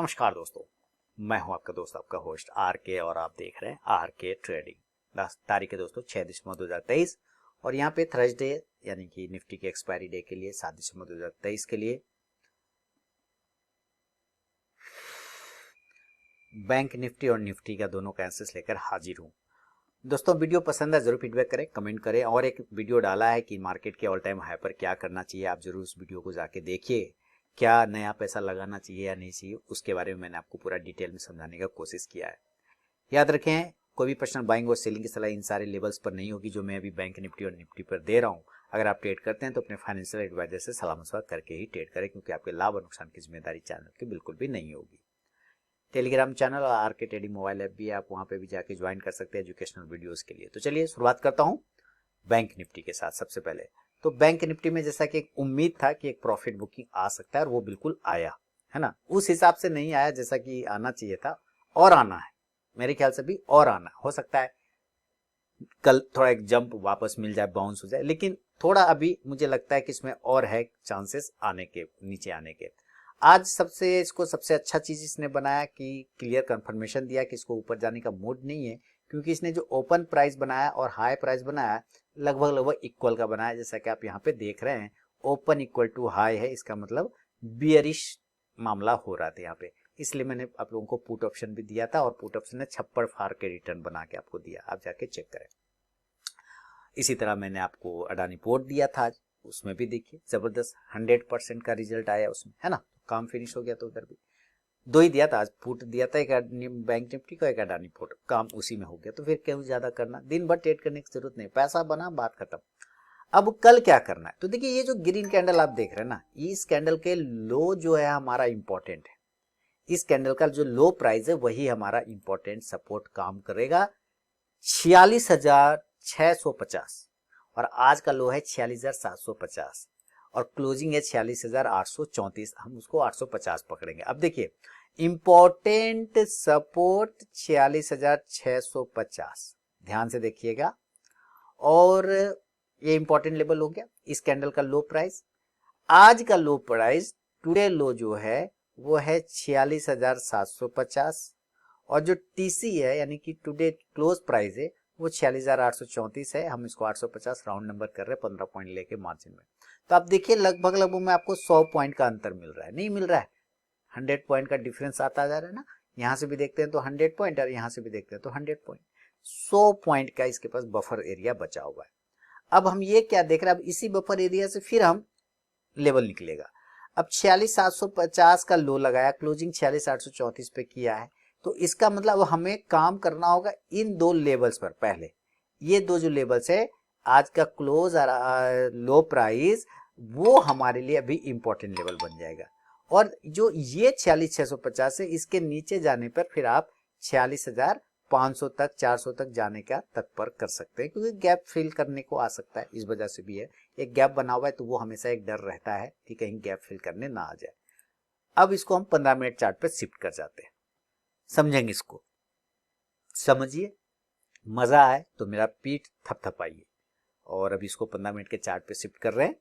नमस्कार दोस्तों, मैं हूं आपका दोस्त आपका होस्ट आर के और आप देख रहे हैं आर के ट्रेडिंग। तारीख है दोस्तों 6 दिसंबर 2023 और यहाँ पे थर्सडे यानी कि निफ्टी के एक्सपायरी डे के लिए 7 दिसंबर 2023 के लिए बैंक निफ्टी और निफ्टी का दोनों कैंसिल्स लेकर हाजिर हूँ। दोस्तों वीडियो पसंद है जरूर फीडबैक करें, कमेंट करें और एक वीडियो डाला है कि मार्केट के ऑल टाइम हाई पर क्या करना चाहिए। आप जरूर उस वीडियो को जाके देखिए, क्या नया पैसा लगाना चाहिए या नहीं चाहिए, उसके बारे में मैंने आपको पूरा डिटेल में समझाने का कोशिश किया है। याद रखें, कोई भी पर्सनल बाइंग और सेलिंग की सलाह इन सारे लेवल्स पर नहीं होगी जो मैं अभी बैंक निफ्टी और निफ्टी पर दे रहा हूँ। अगर आप ट्रेड करते हैं तो अपने फाइनेंशियल एडवाइजर से सलाह मशवरा करके ही ट्रेड करें, क्योंकि आपके लाभ और नुकसान की जिम्मेदारी चैनल की बिल्कुल भी नहीं होगी। टेलीग्राम चैनल और आर के ट्रेडिंग मोबाइल ऐप भी है, आप वहां पे भी जाके ज्वाइन कर सकते हैं एजुकेशनल वीडियोस के लिए। तो चलिए शुरुआत करता हूं बैंक निफ्टी के साथ। सबसे पहले तो बैंक निफ्टी में जैसा कि एक उम्मीद था कि एक प्रॉफिट बुकिंग आ सकता है और वो बिल्कुल आया है ना, उस हिसाब से नहीं आया जैसा कि आना चाहिए था, और आना है मेरे ख्याल से भी, और आना हो सकता है कल थोड़ा एक जंप वापस मिल जाए, बाउंस हो जाए, लेकिन थोड़ा अभी मुझे लगता है कि इसमें और है चांसेस आने के, नीचे आने के। आज सबसे अच्छा चीज इसने बनाया कि क्लियर कंफर्मेशन दिया कि इसको ऊपर जाने का मूड नहीं है, क्योंकि इसने जो ओपन प्राइस बनाया और हाई प्राइस बनाया लगभग इक्वल का बनाया, जैसा कि आप यहाँ पे देख रहे हैं ओपन इक्वल टू हाई है, इसका मतलब बियरिश मामला हो रहा था यहाँ पे, इसलिए मैंने आप लोगों को पुट ऑप्शन भी दिया था और पुट ऑप्शन ने छप्पड़ फाड़ के रिटर्न बना के आपको दिया, आप जाके चेक करें। इसी तरह मैंने आपको अडानी पोर्ट दिया था आज, उसमें भी देखिए जबरदस्त 100% का रिजल्ट आया उसमें, है ना, काम फिनिश हो गया। तो उधर भी दो ही दिया था आज, पुट दिया था, एक बैंक निफ्टी को, एक अडानी पोर्ट, काम उसी में हो गया। तो फिर क्यों ज्यादा करना, दिन भर ट्रेड करने की जरूरत नहीं, पैसा बना बात खत्म। अब कल क्या करना है, तो देखिए ये जो ग्रीन कैंडल आप देख रहे हैं ना, इस कैंडल के लो जो है हमारा इंपॉर्टेंट है, इस कैंडल का जो लो प्राइस है वही हमारा इंपॉर्टेंट सपोर्ट काम करेगा 46,650, और आज का लो है 46,750 और क्लोजिंग है 46,834, हम उसको 850 पकड़ेंगे। अब देखिए इंपॉर्टेंट सपोर्ट 46,650, ध्यान से देखिएगा, और ये इंपॉर्टेंट लेवल हो गया इस कैंडल का लो प्राइस। आज का लो प्राइस टुडे लो जो है वो है 46,750, और जो टीसी है यानी कि टुडे क्लोज प्राइस है वो 46,834 है, हम इसको 850 राउंड नंबर कर रहे हैं 15 पॉइंट लेके मार्जिन में। तो आप देखिए लगभग में आपको 100 पॉइंट का अंतर मिल रहा है, नहीं मिल रहा है, 100 पॉइंट का डिफरेंस आता जा रहा है ना, यहाँ से भी देखते हैं तो 100 पॉइंट और यहाँ से भी देखते हैं तो 100 पॉइंट, 100 पॉइंट का इसके पास बफर एरिया बचा हुआ है। अब हम ये क्या देख रहे हैं, अब इसी बफर एरिया से फिर हम लेवल निकलेगा। अब 46,750 का लो लगाया, क्लोजिंग 46,834 पे किया है, तो इसका मतलब हमें काम करना होगा इन दो लेवल्स पर। पहले ये दो जो लेवल्स है, आज का क्लोज और लो प्राइस, वो हमारे लिए अभी इंपॉर्टेंट लेवल बन जाएगा। और जो ये 46,650 है, इसके नीचे जाने पर फिर आप 46,500 तक 400 तक जाने का तत्पर कर सकते हैं, क्योंकि गैप फिल करने को आ सकता है, इस वजह से भी है, एक गैप बना हुआ है तो वो हमेशा एक डर रहता है कि कहीं गैप फिल करने ना आ जाए। अब इसको हम 15 मिनट चार्ट पे शिफ्ट कर जाते हैं, समझेंगे इसको, समझिए, मजा आए तो मेरा पीठ थपथपाइए। और अब इसको 15 मिनट के चार्ट पे शिफ्ट कर रहे हैं।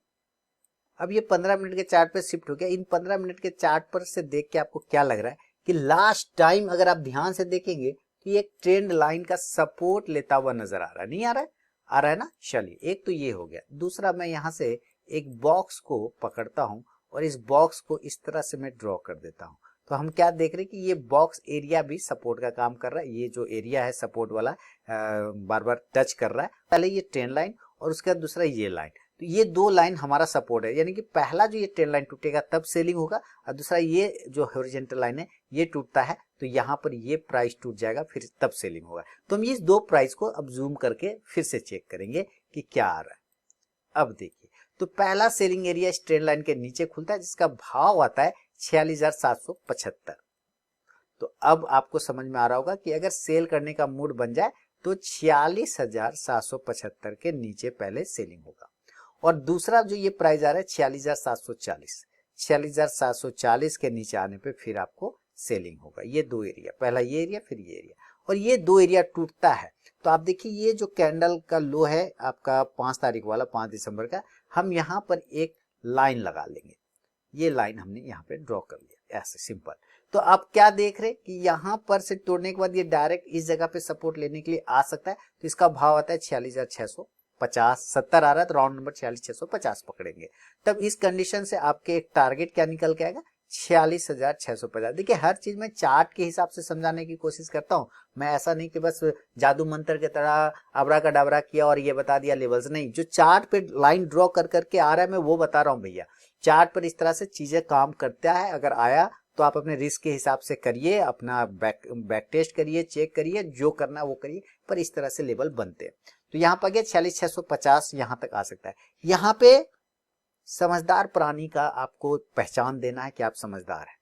अब ये 15 मिनट के चार्ट पे शिफ्ट हो गया। इन 15 मिनट के चार्ट पर से देख के आपको क्या लग रहा है कि लास्ट टाइम अगर आप ध्यान से देखेंगे तो ये एक ट्रेंड लाइन का सपोर्ट लेता हुआ नजर आ रहा है, नहीं आ रहा है, आ रहा है ना। चलिए एक तो ये हो गया, दूसरा मैं यहाँ से एक बॉक्स को पकड़ता हूँ और इस बॉक्स को इस तरह से मैं ड्रॉ कर देता हूँ। तो हम क्या देख रहे हैं कि ये बॉक्स एरिया भी सपोर्ट का काम कर रहा है, ये जो एरिया है सपोर्ट वाला बार बार टच कर रहा है, पहले ये ट्रेंड लाइन और उसके बाद दूसरा ये लाइन, तो ये दो लाइन हमारा सपोर्ट है, यानी कि पहला जो ये ट्रेंड लाइन टूटेगा तब सेलिंग होगा, और दूसरा ये जो हॉरिजॉन्टल लाइन है ये टूटता है तो यहाँ पर ये प्राइस टूट जाएगा, फिर तब सेलिंग होगा। तो हम इस दो प्राइस को अब जूम करके फिर से चेक करेंगे कि क्या आ रहा है। अब देखिए, तो पहला सेलिंग एरिया इस ट्रेंड लाइन के नीचे खुलता है, जिसका भाव आता है 46,775। तो अब आपको समझ में आ रहा होगा कि अगर सेल करने का मूड बन जाए तो 46,775 के नीचे पहले सेलिंग होगा। और दूसरा जो ये प्राइस आ रहा है 46,740, 46,740 के नीचे आने पे फिर आपको सेलिंग होगा। ये दो एरिया, पहला ये एरिया फिर ये एरिया, और ये दो एरिया टूटता है तो आप देखिए ये जो कैंडल का लो है आपका 5 तारीख वाला, 5 दिसंबर का, हम यहाँ पर एक लाइन लगा लेंगे, ये लाइन हमने यहाँ पे ड्रॉ कर लिया, ऐसे सिंपल। तो आप क्या देख रहे कि यहां पर से तोड़ने के बाद ये डायरेक्ट इस जगह पे सपोर्ट लेने के लिए आ सकता है, तो इसका भाव आता है 46,650, 70 आ रहा है तो राउंड नंबर 46,650 पकड़ेंगे। तब इस कंडीशन से आपके एक टारगेट क्या निकल के आएगा, 46,650। देखिए हर चीज में चार्ट के हिसाब से समझाने की कोशिश करता हूं मैं, ऐसा नहीं कि बस जादू मंत्र की तरह अबरा का डबरा किया और ये बता दिया लेवल्स, नहीं, जो चार्ट पे लाइन ड्रॉ कर करके आ रहा है मैं वो बता रहा हूं भैया। चार्ट पर इस तरह से चीजें काम करता है, अगर आया तो आप अपने रिस्क के हिसाब से करिए, अपना बैक टेस्ट करिए, चेक करिए, जो करना वो करिए, पर इस तरह से लेवल बनते हैं। तो यहाँ पर गया 46,650 यहाँ तक आ सकता है। यहाँ पे समझदार प्राणी का आपको पहचान देना है कि आप समझदार हैं,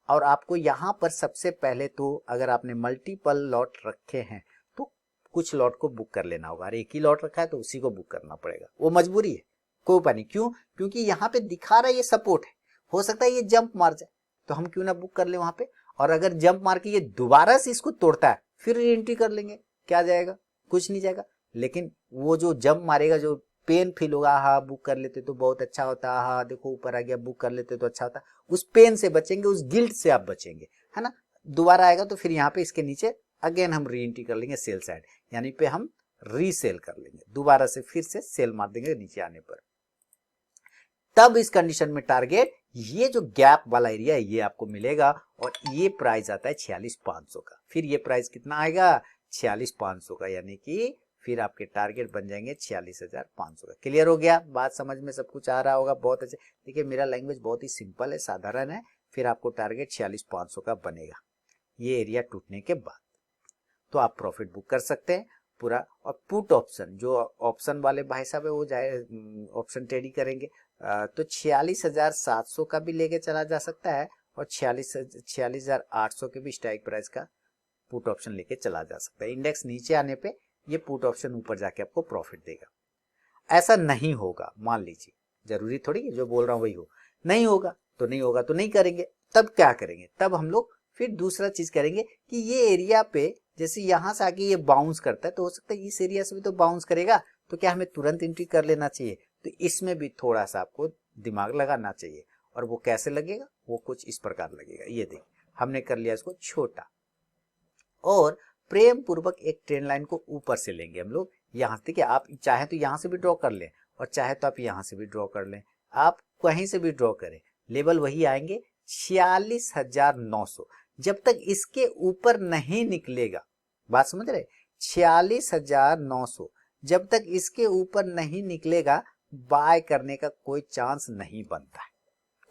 और आपको यहाँ पर सबसे पहले तो अगर आपने मल्टीपल लॉट रखे हैं तो कुछ लॉट को बुक कर लेना होगा। एक ही लॉट रखा है तो उसी को बुक करना पड़ेगा, वो मजबूरी है, कोई उपाय नहीं। क्यों? क्योंकि यहाँ पे दिखा रहा है ये सपोर्ट है, हो सकता है ये जंप मार जाए तो हम क्यों ना बुक कर ले वहां पे, और अगर जंप मार के ये दोबारा से इसको तोड़ता है फिर एंट्री कर लेंगे, क्या जाएगा, कुछ नहीं जाएगा। लेकिन वो जो जंप मारेगा, जो पेन फील होगा, हाँ बुक कर लेते तो बहुत अच्छा होता, हाँ देखो ऊपर आ गया, बुक कर लेते तो अच्छा होता, उस पेन से बचेंगे, उस गिल्ट से आप बचेंगे, है ना। दोबारा आएगा तो फिर यहाँ पे इसके नीचे अगेन हम री एंट्री कर लेंगे सेल साइड, यानी पे हम रीसेल कर लेंगे, दोबारा से फिर से सेल मार देंगे नीचे आने पर। तब इस कंडीशन में टारगेट ये जो गैप वाला एरिया है ये आपको मिलेगा, और ये प्राइस आता है 46,500 का। फिर ये प्राइस कितना आएगा, 46,500 का, यानी कि फिर आपके टारगेट बन जाएंगे 46,500 का। क्लियर हो गया बात, समझ में सब कुछ आ रहा होगा, बहुत अच्छे। देखिए मेरा लैंग्वेज बहुत ही सिंपल है, साधारण है। फिर आपको टारगेट 46,500 का बनेगा ये एरिया टूटने के बाद, तो आप प्रॉफिट बुक कर सकते हैं पूरा। और पुट ऑप्शन, जो ऑप्शन वाले भाई साहब है वो जाए ऑप्शन ट्रेडिंग करेंगे, तो 46,700 का भी लेके चला जा सकता है, और 46,800 के भी स्ट्राइक प्राइस का पुट ऑप्शन लेके चला जा सकता है। इंडेक्स नीचे आने पे ये पुट ऑप्शन ऊपर जाके आपको प्रॉफिट देगा। ऐसा नहीं होगा, मान लीजिए, जरूरी थोड़ी है जो बोल रहा हूं वही हो, नहीं होगा तो नहीं होगा, तो नहीं करेंगे। तब क्या करेंगे, तब हम लोग फिर दूसरा चीज करेंगे कि ये एरिया पे जैसे यहां से आके ये बाउंस करता है, तो हो सकता है इस एरिया से भी तो बाउंस करेगा, तो क्या हमें तुरंत एंट्री कर लेना चाहिए। तो इसमें भी थोड़ा सा आपको दिमाग लगाना चाहिए, और वो कैसे लगेगा, वो कुछ इस प्रकार लगेगा। ये देखिए हमने कर लिया इसको छोटा, और प्रेम पूर्वक एक ट्रेन लाइन को ऊपर से लेंगे हम लोग यहाँ से। आप चाहे तो यहाँ से भी ड्रॉ कर लें, और चाहे तो आप यहाँ से भी ड्रॉ कर लें, आप कहीं से भी ड्रॉ करें, लेवल वही आएंगे 46,900। जब तक इसके ऊपर नहीं निकलेगा, बात समझ रहे, 46,900 जब तक इसके ऊपर नहीं निकलेगा बाय करने का कोई चांस नहीं बनता है,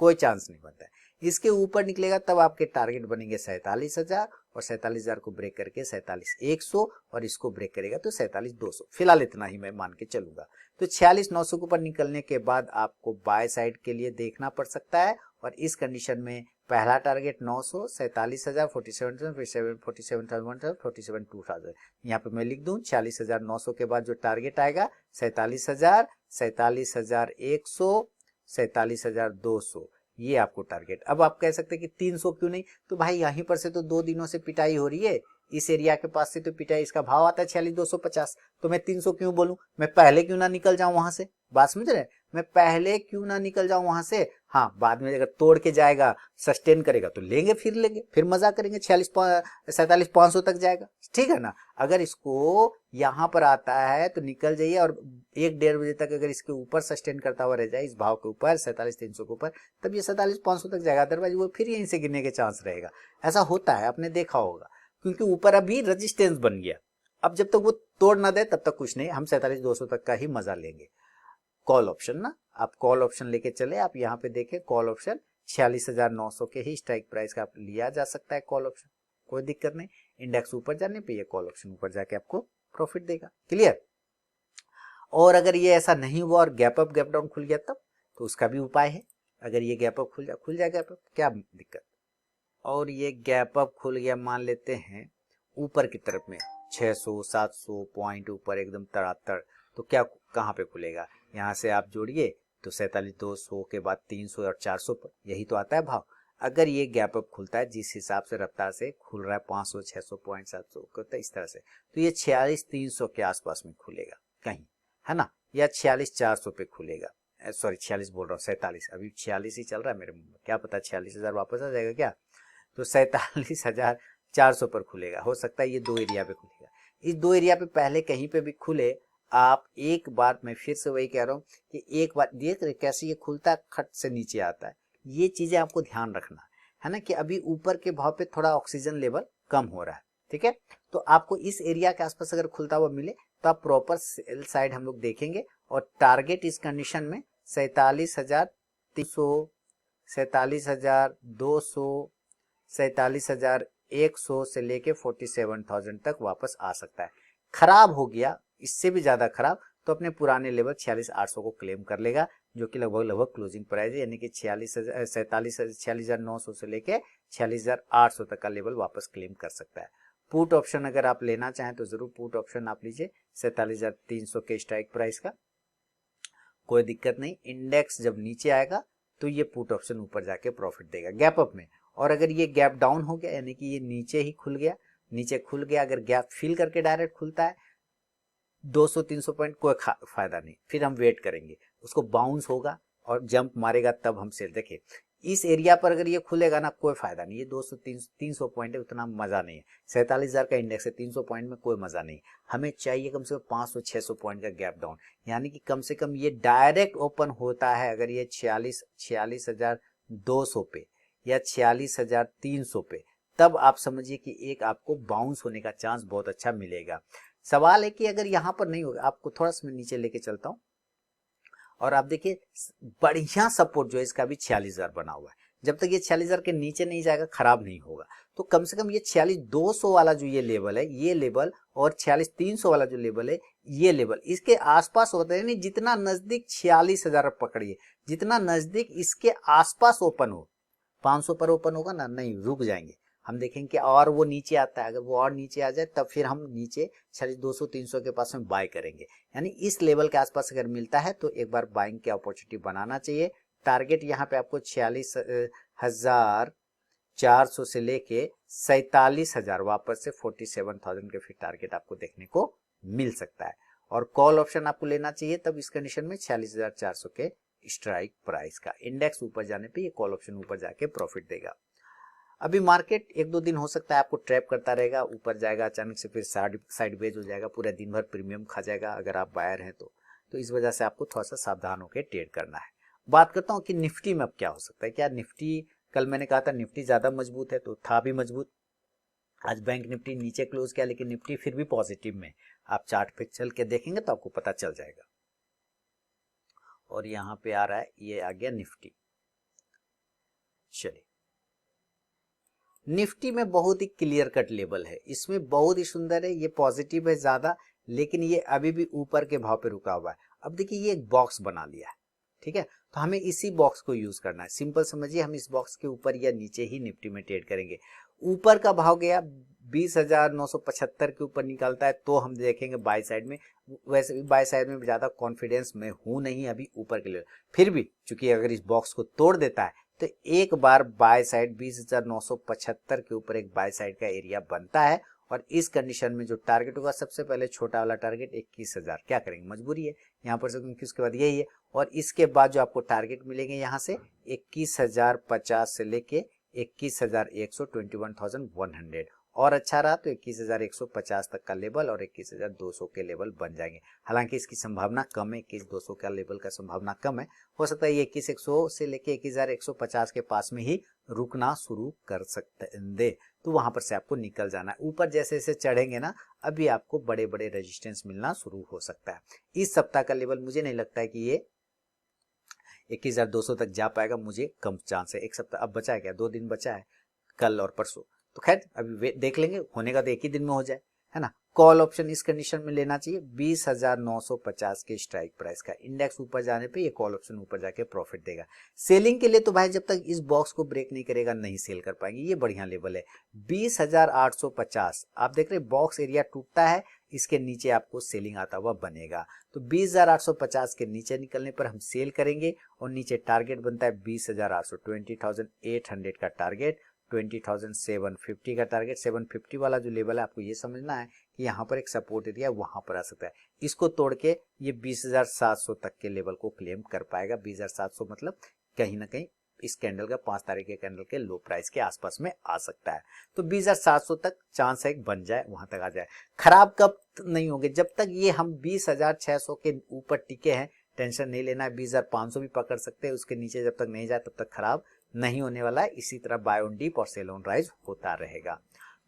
कोई चांस नहीं बनता है। इसके ऊपर निकलेगा तब आपके टारगेट बनेंगे 47,000, और 47,000 को ब्रेक करके 47,100, और इसको ब्रेक करेगा तो 47,200। फिलहाल इतना ही मैं मान के चलूंगा। तो 46,900 के ऊपर निकलने के बाद आपको बाय साइड के लिए देखना पड़ सकता है, और इस कंडीशन में पहला टारगेट 900, 47,000, 47,000, 47,000, 47,200। यहाँ पे मैं लिख दूं 46,900 के बाद जो टारगेट आएगा 47,000, 47,100, 47,200, ये आपको टारगेट। अब आप कह सकते हैं कि 300 क्यों नहीं, तो भाई यहीं पर से तो 2 दिनों से पिटाई हो रही है, इस एरिया के पास से तो पिटाई, इसका भाव आता है 46,250, तो मैं 300 क्यों बोलूं, मैं पहले क्यों ना निकल जाऊं वहां से, बात समझ रहे, मैं पहले क्यों ना निकल जाऊं वहां से। हाँ बाद में अगर तोड़ के जाएगा, सस्टेन करेगा तो लेंगे, फिर मजा करेंगे, 47,500 तक जाएगा, ठीक है ना। अगर इसको यहाँ पर आता है तो निकल जाइए, और 1-1.5 बजे तक अगर इसके ऊपर सस्टेन करता हुआ रह जाए, इस भाव के ऊपर 47,300 के ऊपर, तब ये 47,500 तक जाएगा, अदरवाइज वो फिर यहीं से गिरने के चांस रहेगा। ऐसा होता है, आपने देखा होगा, क्योंकि ऊपर अभी रेजिस्टेंस बन गया। अब जब तक वो तोड़ ना दे तब तक कुछ नहीं, हम 47,200 तक का ही मजा लेंगे। कॉल ऑप्शन ना, आप कॉल ऑप्शन लेके चले, आप यहाँ पे देखें कॉल ऑप्शन 46,900 के ही स्ट्राइक प्राइस का आप लिया जा सकता है कॉल ऑप्शन, कोई दिक्कत नहीं। इंडेक्स ऊपर जाने पे ये कॉल ऑप्शन ऊपर जाके आपको प्रॉफिट देगा। क्लियर। और अगर ये ऐसा नहीं हुआ और गैप अप गैप डाउन खुल गया तब, तो उसका भी उपाय है। अगर ये गैप अप खुल जाए गैप अप, क्या दिक्कत, और ये गैप अप खुल गया मान लेते हैं ऊपर की तरफ में 600-700 पॉइंट ऊपर एकदम तड़ातड़, तो क्या कहाँ पे खुलेगा, यहाँ से आप जोड़िए तो 47,200 के बाद 300 और 400 पर, यही तो आता है भाव। अगर ये गैप अप खुलता है जिस हिसाब से रफ्तार से खुल रहा है 500, 600 पॉइंट, 700 तो इस तरह से, तो ये 46,300 के आसपास में खुलेगा कहीं, है ना, या 46,400 पे खुलेगा, सॉरी 46 बोल रहा हूँ, 47, अभी 46 ही चल रहा है मेरे मुंह में, क्या पता 46,000 वापस आ जाएगा क्या। तो 47,400 पर खुलेगा। हो सकता है ये दो एरिया पे खुलेगा। इस दो एरिया पे पहले कहीं पे भी खुले, आप एक बार, मैं फिर से वही कह रहा हूँ कि एक बार देख रहे कैसे ये खुलता है, खट से नीचे आता है। ये चीजें आपको ध्यान रखना है ना, कि अभी ऊपर के भाव पे थोड़ा ऑक्सीजन लेवल कम हो रहा है, ठीक है। तो आपको इस एरिया के आसपास अगर खुलता हुआ मिले तो आप प्रॉपर सेल साइड हम लोग देखेंगे, और टारगेट इस कंडीशन में 47,300, 47,200, 47,100 से लेके 47,000 तक वापस आ सकता है। खराब हो गया, इससे भी ज्यादा खराब, तो अपने पुराने लेवल 46,800 को क्लेम कर लेगा, जो कि लगभग क्लोजिंग प्राइस है, यानी कि 46,900 से लेके 46,800 तक का लेवल वापस क्लेम कर सकता है। पुट ऑप्शन अगर आप लेना चाहें तो जरूर पुट ऑप्शन आप लीजिए 47,300 के स्ट्राइक प्राइस का, कोई दिक्कत नहीं। इंडेक्स जब नीचे आएगा तो ये पुट ऑप्शन ऊपर जाके प्रॉफिट देगा गैप अप में, और अगर ये गैप डाउन हो गया, यानी कि ये नीचे ही खुल गया, नीचे खुल गया, अगर गैप फिल करके डायरेक्ट खुलता है 200-300 पॉइंट, कोई फायदा नहीं, फिर हम वेट करेंगे, उसको बाउंस होगा और जंप मारेगा तब हम सेल। देखिए इस एरिया पर अगर ये खुलेगा ना, कोई फायदा नहीं, ये 200-300 पॉइंट है, उतना मजा नहीं है। 47,000 का इंडेक्स है, 300 पॉइंट में कोई मजा नहीं। हमें चाहिए कम से कम 500-600 पॉइंट का गैप डाउन, यानी कि कम से कम ये डायरेक्ट ओपन होता है अगर ये 46,200 पे या 46,300 पे, तब आप समझिए कि एक आपको बाउंस होने का चांस बहुत अच्छा मिलेगा। सवाल है कि अगर यहाँ पर नहीं होगा, आपको थोड़ा सा मैं नीचे लेके चलता हूँ, और आप देखिए बढ़िया सपोर्ट जो है इसका भी 46,000 बना हुआ है। जब तक ये 46,000 के नीचे नहीं जाएगा खराब नहीं होगा। तो कम से कम ये 46,200 वाला जो ये लेवल है, ये लेवल, और 46,300 वाला जो लेवल है, ये लेवल इसके आसपास होता है। नहीं, जितना नजदीक 46,000 पकड़िए, जितना नजदीक इसके आसपास ओपन हो, 500 पर ओपन होगा ना, नहीं रुक जाएंगे। हम देखेंगे कि और वो नीचे आता है, अगर वो और नीचे आ जाए तब फिर हम नीचे 46,200-300 के पास में बाय करेंगे। यानी इस लेवल के आसपास अगर मिलता है तो एक बार बाइंग की अपॉर्चुनिटी बनाना चाहिए। टारगेट यहाँ पे आपको 46,400 से लेके 47,000 वापस से 47,000 के फिर टारगेट आपको देखने को मिल सकता है। और कॉल ऑप्शन आपको लेना चाहिए तब इस कंडीशन में 46,400 के स्ट्राइक प्राइस का। इंडेक्स ऊपर जाने पे ये कॉल ऑप्शन ऊपर जाके प्रॉफिट देगा। अभी मार्केट 1-2 दिन हो सकता है आपको ट्रैप करता रहेगा, ऊपर जाएगा अचानक से, फिर साइडवेज हो जाएगा, पूरा दिन भर प्रीमियम खा जाएगा अगर आप बायर हैं तो इस वजह से आपको थोड़ा सा सावधान होकर ट्रेड करना है। बात करता हूँ कि निफ्टी में अब क्या हो सकता है। क्या निफ्टी, कल मैंने कहा था निफ्टी ज्यादा मजबूत है, तो था भी मजबूत। आज बैंक निफ्टी नीचे क्लोज किया, लेकिन निफ्टी फिर भी पॉजिटिव में। आप चार्ट पे चल के देखेंगे तो आपको पता चल जाएगा। और यहाँ पे आ रहा है, ये आ गया निफ्टी। चलिए, निफ्टी में बहुत ही क्लियर कट लेवल है, इसमें बहुत ही सुंदर है, ये पॉजिटिव है ज्यादा, लेकिन ये अभी भी ऊपर के भाव पे रुका हुआ है। अब देखिए ये एक बॉक्स बना लिया है, ठीक है, तो हमें इसी बॉक्स को यूज करना है। सिंपल समझिए, हम इस बॉक्स के ऊपर या नीचे ही निफ्टी में ट्रेड करेंगे। ऊपर का भाव गया 20,975 के ऊपर निकलता है तो हम देखेंगे बाय साइड में। वैसे भी बाय साइड में ज्यादा कॉन्फिडेंस में हूं नहीं अभी ऊपर के लिए, फिर भी चूंकि अगर इस बॉक्स को तोड़ देता है तो एक बार बाय साइड 20,975 के ऊपर एक बाय साइड का एरिया बनता है। और इस कंडीशन में जो टारगेट होगा, सबसे पहले छोटा वाला टारगेट 21,000, क्या करेंगे, मजबूरी है यहाँ पर से, क्योंकि उसके बाद यही है। और इसके बाद जो आपको टारगेट मिलेंगे यहाँ से 21,050 से लेके 21,100, 21,100, और अच्छा रहा तो 21,150 तक का लेवल और 21,200 के लेवल बन जाएंगे। हालांकि इसकी संभावना कम है, 21,200 का लेवल का संभावना कम है। हो सकता है ये 21,100 से लेके 21,150 के पास में ही रुकना शुरू कर सकते हैं, तो वहां पर से आपको निकल जाना है। ऊपर जैसे जैसे चढ़ेंगे ना, अभी आपको बड़े बड़े रेजिस्टेंस मिलना शुरू हो सकता है। इस सप्ताह का लेवल मुझे नहीं लगता है कि ये 21,200 तक जा पाएगा, मुझे कम चांस है। एक सप्ताह अब बचा है, क्या 2 दिन बचा है, कल और परसों, तो खैर अभी देख लेंगे, होने का तो एक ही दिन में हो जाए, है ना। कॉल ऑप्शन इस कंडीशन में लेना चाहिए 20,950 के स्ट्राइक प्राइस का। इंडेक्स ऊपर जाने पे ये कॉल ऑप्शन ऊपर जाके प्रॉफिट देगा। सेलिंग के लिए तो भाई जब तक इस बॉक्स को ब्रेक नहीं करेगा नहीं सेल कर पाएंगे, ये बढ़िया लेवल है 20,850। आप देख रहे बॉक्स एरिया टूटता है, इसके नीचे आपको सेलिंग आता हुआ बनेगा। तो 20,850 के नीचे निकलने पर हम सेल करेंगे, और नीचे टारगेट बनता है 20,800, 20,800 का टारगेट, 20,750 का टारगेट। 750 वाला जो लेवल है आपको ये समझना है कि यहाँ पर एक सपोर्ट एरिया वहां पर आ सकता है। इसको तोड़ के ये 20,700 तक के लेवल को क्लेम कर पाएगा। 20,700 मतलब कहीं ना कहीं इस कैंडल का 5 तारीख के कैंडल के लो प्राइस के आसपास में आ सकता है। तो 20,700 तक चांस है बन जाए, वहां तक आ जाए। खराब कब नहीं होंगे, जब तक ये हम 20,600 के ऊपर टिके हैं, टेंशन नहीं लेना है। 20,500 भी पकड़ सकते हैं, उसके नीचे जब तक नहीं जाए तब तक खराब नहीं होने वाला है। इसी तरह बाय ऑन डिप और सेल ऑन राइज होता रहेगा।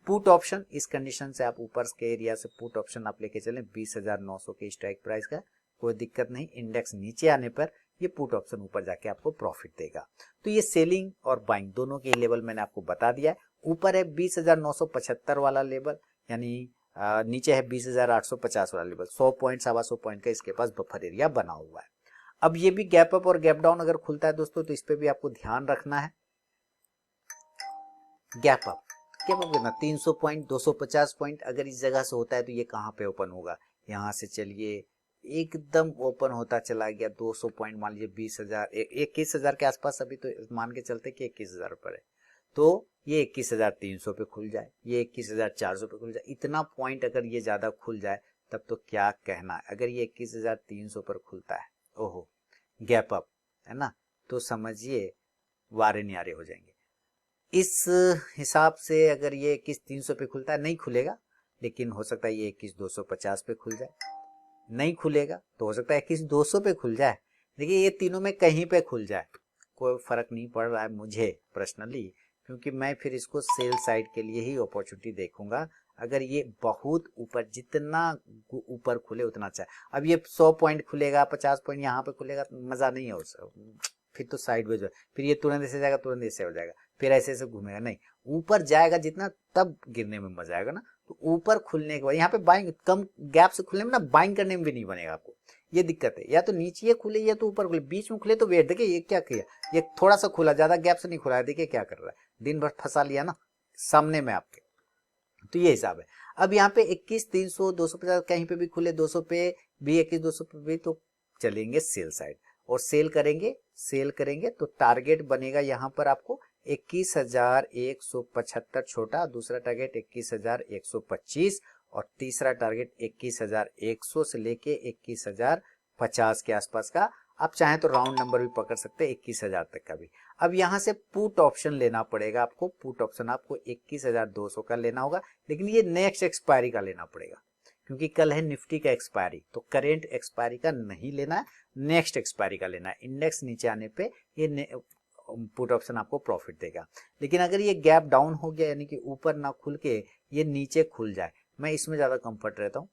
पुट ऑप्शन, इस कंडीशन से आप ऊपर के एरिया से पुट ऑप्शन आप लेके चलें 20,900 के स्ट्राइक प्राइस का, कोई दिक्कत नहीं। इंडेक्स नीचे आने पर ये पुट ऑप्शन ऊपर जाके आपको प्रॉफिट देगा। तो ये सेलिंग और बाइंग दोनों के लेवल मैंने आपको बता दिया है। ऊपर है 20,975 वाला लेवल, यानी नीचे है 20,850 वाला लेवल। 100 पॉइंट 125 पॉइंट का इसके पास बफर एरिया बना हुआ है। अब ये भी गैप अप और गैप डाउन अगर खुलता है दोस्तों, तो इस पे भी आपको ध्यान रखना है। गैप अप कितना 300 पॉइंट 250 पॉइंट अगर इस जगह से होता है तो ये कहाँ पे ओपन होगा, यहाँ से चलिए एकदम ओपन होता चला गया 200 पॉइंट, मान लीजिए 20,000 21,000 के आसपास, अभी तो मान के चलते कि 21,000 पर है, तो ये 21,300 पे खुल जाए, ये 21,400 पे खुल जाए। इतना पॉइंट अगर ये ज्यादा खुल जाए तब तो क्या कहना है। अगर ये 21,300 पर खुलता है, ओहो गैप अप है ना, तो समझिए वारे न्यारे हो जाएंगे। इस हिसाब से अगर ये 21,300 पे खुलता है, नहीं खुलेगा लेकिन हो सकता है ये 21,250 पे खुल जाए, नहीं खुलेगा तो हो सकता है 21,200 पे खुल जाए। देखिए ये तीनों में कहीं पे खुल जाए कोई फर्क नहीं पड़ रहा है मुझे पर्सनली, क्योंकि मैं फिर इसको सेल साइड के लिए ही अपॉर्चुनिटी देखूंगा। अगर ये बहुत ऊपर, जितना ऊपर खुले उतना अच्छा है। अब ये 100 पॉइंट खुलेगा, 50 पॉइंट यहाँ पे खुलेगा, मजा नहीं है उसका, फिर तो साइडवेज है, फिर ये तुरंत ऐसे जाएगा, तुरंत ऐसे हो जाएगा, फिर ऐसे ऐसे घूमेगा। नहीं, ऊपर जाएगा जितना तब गिरने में मजा आएगा ना। तो ऊपर खुलने के बाद यहाँ पे बाइंग, कम गैप से खुलने में ना बाइंग करने में भी नहीं बनेगा आपको, ये दिक्कत है। या तो नीचे खुले या तो ऊपर खुले, बीच में खुले तो वेट। देखिए ये क्या किया, ये थोड़ा सा खुला, ज्यादा गैप से नहीं खुला है, देखिए क्या कर रहा है, दिन भर फंसा लिया ना सामने में आपके। तो ये हिसाब है। अब यहाँ पे 21,300 250 कहीं पे भी खुले, 200 पे भी 21,200 पे भी, तो चलेंगे सेल साइड और सेल करेंगे तो टारगेट बनेगा यहाँ पर आपको 21,175 छोटा, दूसरा टारगेट 21,125 और तीसरा टारगेट 21,100 से लेके 21,050 के आसपास का। आप चाहें तो राउंड नंबर भी पकड़ सकते हैं 21,000 तक का भी। अब यहाँ से पुट ऑप्शन लेना पड़ेगा आपको, पुट ऑप्शन आपको 21,200 का लेना होगा, लेकिन ये नेक्स्ट एक्सपायरी का लेना पड़ेगा, क्योंकि कल है निफ्टी का एक्सपायरी, तो करेंट एक्सपायरी का नहीं लेना है, नेक्स्ट एक्सपायरी का लेना है। इंडेक्स नीचे आने पे ये पुट ऑप्शन आपको प्रॉफिट देगा। लेकिन अगर ये गैप डाउन हो गया, यानी कि ऊपर ना खुल के ये नीचे खुल जाए, मैं इसमें ज्यादा कंफर्ट रहता हूँ।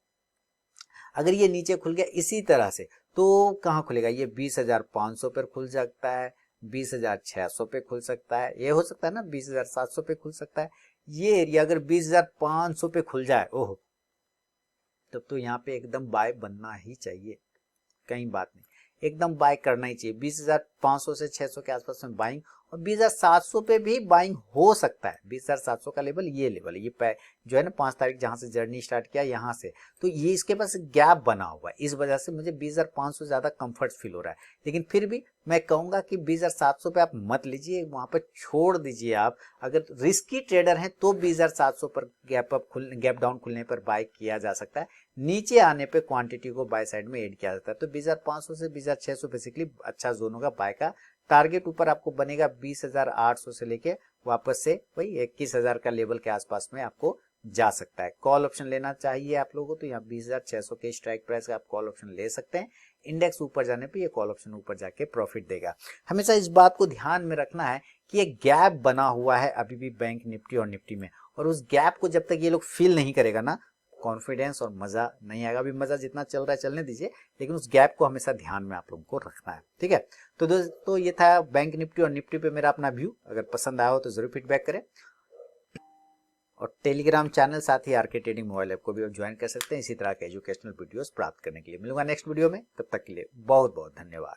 अगर ये नीचे खुल गया इसी तरह से, तो कहाँ खुलेगा, ये 20,500 पर खुल सकता है, 20,600 पे खुल सकता है, ये हो सकता है ना 20,700 पे खुल सकता है। ये एरिया अगर 20,500 पे खुल जाए, ओह तब तो यहाँ पे एकदम बाय बनना ही चाहिए, कहीं बात नहीं, एकदम बाय करना ही चाहिए। 20,500 से 600 के आसपास में बाइंग, और 20,700 पे भी बाइंग हो सकता है। 20,700 का लेवल ये लेवल है, ये जो है ना 5 तारीख जहां से जर्नी स्टार्ट किया यहाँ से, तो ये इसके पास गैप बना हुआ है, इस वजह से मुझे 20,500 ज्यादा कंफर्ट फील हो रहा है। लेकिन फिर भी मैं कहूंगा कि 20,700 पे आप मत लीजिए, वहां पर छोड़ दीजिए आप। अगर रिस्की ट्रेडर हैं तो 20,700 पर गैप डाउन खुलने पर बाय किया जा सकता है, नीचे आने पे क्वांटिटी को बाय साइड में ऐड किया जाता है। तो 20,500 से 20,600 बेसिकली अच्छा जोन होगा बाय का। टारगेट ऊपर आपको बनेगा 20,800 से लेके वापस से वही 21,000 का लेवल के आसपास में आपको जा सकता है। कॉल ऑप्शन लेना चाहिए आप लोगों को, तो यहाँ 20,600 के स्ट्राइक प्राइस का आप कॉल ऑप्शन ले सकते हैं। इंडेक्स ऊपर जाने पे ये कॉल ऑप्शन ऊपर जाके प्रॉफिट देगा। हमेशा इस बात को ध्यान में रखना है कि ये गैप बना हुआ है अभी भी बैंक निफ्टी और निफ्टी में, और उस गैप को जब तक ये लोग फील नहीं करेगा ना, कॉन्फिडेंस और मजा नहीं आएगा। अभी मजा जितना चल रहा है चलने दीजिए, लेकिन उस गैप को हमेशा ध्यान में आप लोगों को रखना है, ठीक है। तो दोस्तों ये था बैंक निफ्टी और निफ्टी पे मेरा अपना व्यू। अगर पसंद आया हो तो जरूर फीडबैक करें, और टेलीग्राम चैनल साथ ही आरके ट्रेडिंग मोबाइल ऐप को भी आप ज्वाइन कर सकते हैं इसी तरह के एजुकेशनल वीडियोस प्राप्त करने के लिए। मिलूंगा नेक्स्ट वीडियो में, तब तक के लिए बहुत बहुत धन्यवाद।